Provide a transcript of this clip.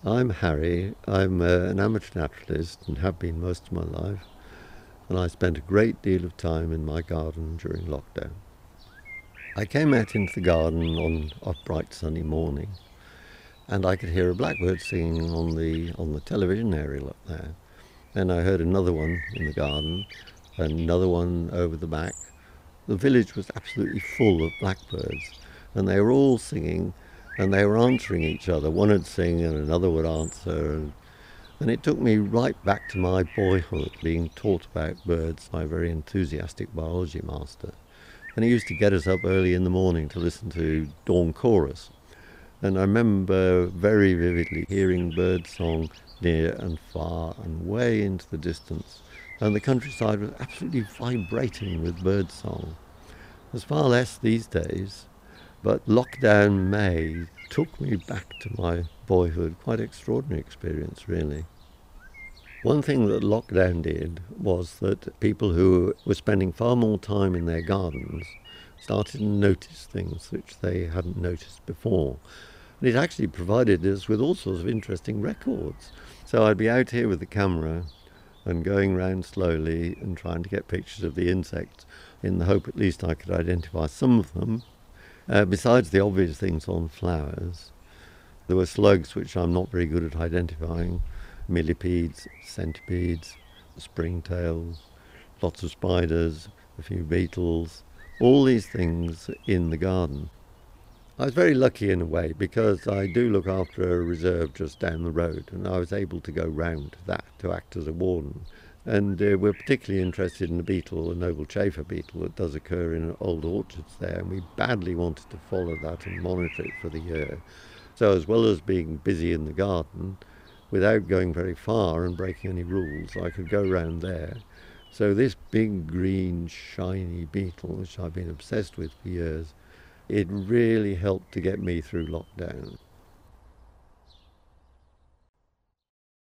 I'm Harry. I'm an amateur naturalist and have been most of my life. And I spent a great deal of time in my garden during lockdown. I came out into the garden on a bright sunny morning, and I could hear a blackbird singing on the television aerial up there. Then I heard another one in the garden, another one over the back. The village was absolutely full of blackbirds, and they were all singing, and they were answering each other. One would sing and another would answer, and it took me right back to my boyhood, being taught about birds by a very enthusiastic biology master. And he used to get us up early in the morning to listen to dawn chorus. And I remember very vividly hearing birdsong near and far and way into the distance. And the countryside was absolutely vibrating with birdsong. There's far less these days, but lockdown May took me back to my boyhood. Quite extraordinary experience, really. One thing that lockdown did was that people who were spending far more time in their gardens started to notice things which they hadn't noticed before. And it actually provided us with all sorts of interesting records. So I'd be out here with the camera and going round slowly and trying to get pictures of the insects in the hope at least I could identify some of them. Besides the obvious things on flowers, there were slugs which I'm not very good at identifying, millipedes, centipedes, springtails, lots of spiders, a few beetles, all these things in the garden. I was very lucky in a way because I do look after a reserve just down the road, and I was able to go round to that to act as a warden. And we're particularly interested in a beetle, a Nobel Chafer beetle, that does occur in old orchards there, and we badly wanted to follow that and monitor it for the year. So as well as being busy in the garden, without going very far and breaking any rules, I could go round there. So this big green shiny beetle, which I've been obsessed with for years, it really helped to get me through lockdown.